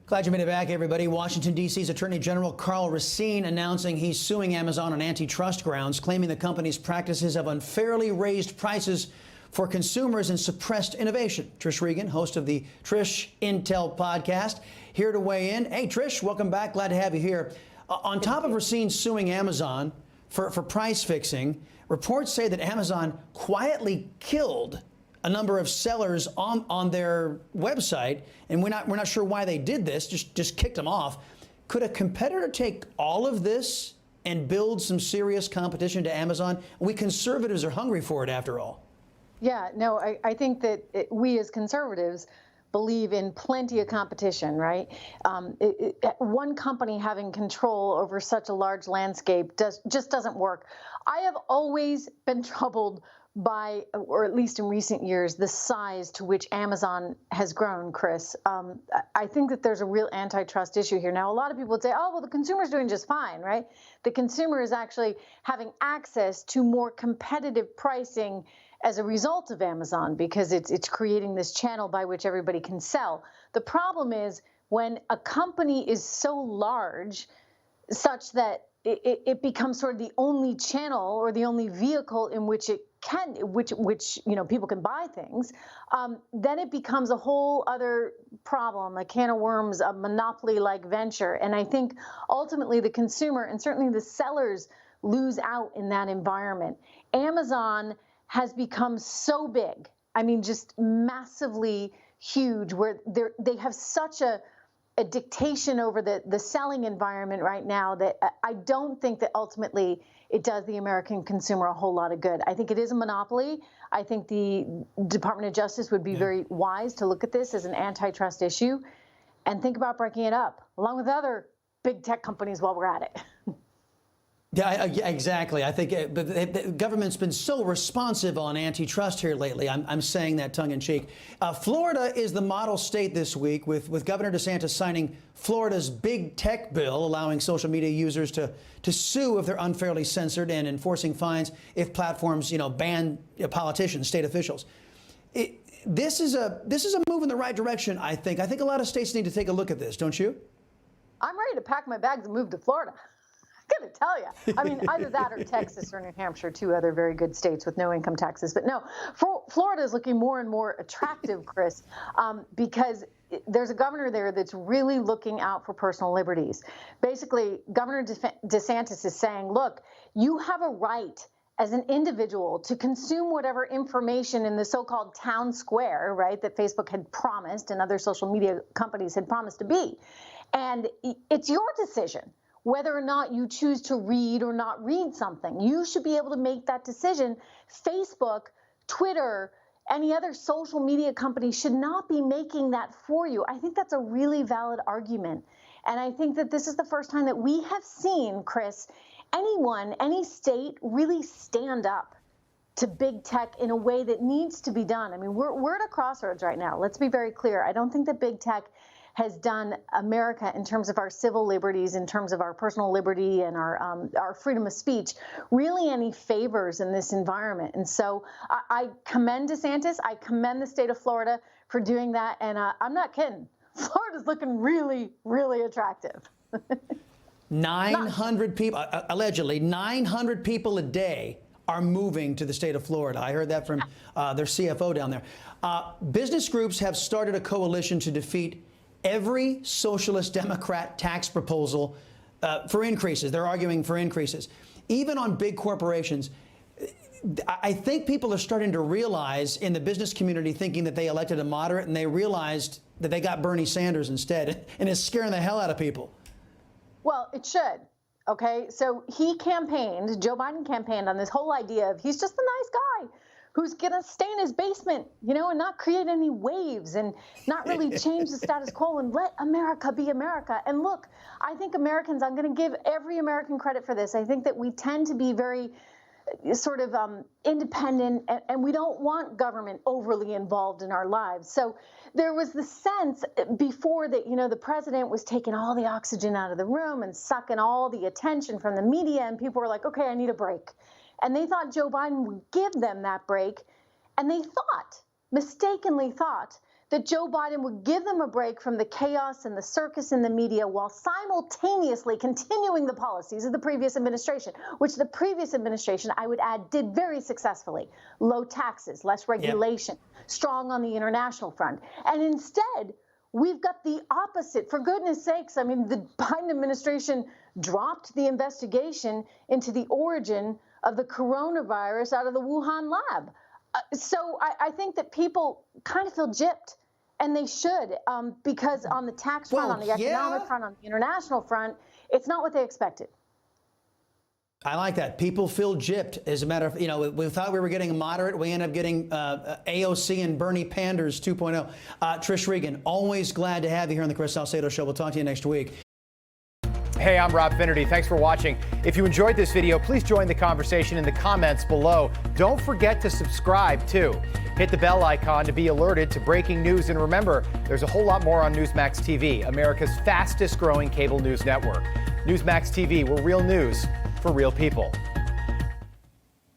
Glad you made it back, everybody. Washington, D.C.'s Attorney General Karl Racine announcing he's suing Amazon on antitrust grounds, claiming the company's practices have unfairly raised prices for consumers and suppressed innovation. Trish Regan, host of the Trish Intel podcast, here to weigh in. Hey, Trish, welcome back. Glad to have you here. On top of Racine suing Amazon for price fixing, reports say that Amazon quietly killed a number of sellers on their website, and we're not sure why they did this. Just kicked them off. Could a competitor take all of this and build some serious competition to Amazon? We conservatives are hungry for it, after all. Yeah, no, I think that we as conservatives believe in plenty of competition, right? One company having control over such a large landscape just doesn't work. I have always been troubled by, or at least in recent years, the size to which Amazon has grown, Chris. I think that there's a real antitrust issue here. Now, a lot of people would say, oh, well, the consumer's doing just fine, right? The consumer is actually having access to more competitive pricing as a result of Amazon because it's creating this channel by which everybody can sell. The problem is when a company is so large such that it becomes sort of the only channel or the only vehicle in which it can, which people can buy things, then it becomes a whole other problem, a can of worms, a monopoly-like venture. And I think ultimately the consumer and certainly the sellers lose out in that environment. Amazon has become so big, I mean, just massively huge, where they have such a dictation over the selling environment right now that I don't think that ultimately it does the American consumer a whole lot of good. I think it is a monopoly. I think the Department of Justice would be very wise to look at this as an antitrust issue and think about breaking it up, along with other big tech companies while we're at it. Yeah, exactly. I think the government's been so responsive on antitrust here lately. I'm saying that tongue in cheek. Florida is the model state this week, with Governor DeSantis signing Florida's big tech bill, allowing social media users to sue if they're unfairly censored and enforcing fines if platforms, ban politicians, state officials. This is a move in the right direction, I think. I think a lot of states need to take a look at this, don't you? I'm ready to pack my bags and move to Florida. I'm going to tell you. I mean, either that or Texas or New Hampshire, two other very good states with no income taxes. But no, Florida is looking more and more attractive, Chris, because there's a governor there that's really looking out for personal liberties. Basically, Governor DeSantis is saying, look, you have a right as an individual to consume whatever information in the so-called town square, right, that Facebook had promised and other social media companies had promised to be. And it's your decision whether or not you choose to read or not read something. You should be able to make that decision. Facebook, Twitter, any other social media company should not be making that for you. I think that's a really valid argument. And I think that this is the first time that we have seen, Chris, anyone, any state really stand up to big tech in a way that needs to be done. I mean, we're at a crossroads right now. Let's be very clear. I don't think that big tech has done America in terms of our civil liberties, in terms of our personal liberty and our freedom of speech, really any favors in this environment. And so I commend DeSantis. I commend the state of Florida for doing that. And I'm not kidding. Florida's looking really, really attractive. 900 people, allegedly 900 people a day are moving to the state of Florida. I heard that from their CFO down there. Business groups have started a coalition to defeat every socialist Democrat tax proposal for increases. They're arguing for increases. Even on big corporations, I think people are starting to realize in the business community, thinking that they elected a moderate, and they realized that they got Bernie Sanders instead, and it's scaring the hell out of people. Well, it should. Okay, so Joe Biden campaigned on this whole idea of he's just a nice guy who's going to stay in his basement, and not create any waves and not really change the status quo and let America be America. And look, I think Americans, I'm going to give every American credit for this. I think that we tend to be very sort of independent, and we don't want government overly involved in our lives. So there was the sense before that, the president was taking all the oxygen out of the room and sucking all the attention from the media, and people were like, okay, I need a break. And they thought Joe Biden would give them that break. And they mistakenly thought that Joe Biden would give them a break from the chaos and the circus in the media while simultaneously continuing the policies of the previous administration, which the previous administration, I would add, did very successfully. Low taxes, less regulation, strong on the international front. And instead, we've got the opposite. For goodness sakes, I mean, the Biden administration dropped the investigation into the origin of the coronavirus out of the Wuhan lab. So I think that people kind of feel gypped, and they should, because on the tax front, on the economic front, on the international front, it's not what they expected. I like that. People feel gypped. As a matter of, we thought we were getting a moderate. We end up getting AOC and Bernie Panders 2.0. Trish Regan, always glad to have you here on the Chris Salcedo Show. We'll talk to you next week. Hey, I'm Rob Finnerty. Thanks for watching. If you enjoyed this video, please join the conversation in the comments below. Don't forget to subscribe, too. Hit the bell icon to be alerted to breaking news. And remember, there's a whole lot more on Newsmax TV, America's fastest growing cable news network. Newsmax TV, where real news for real people.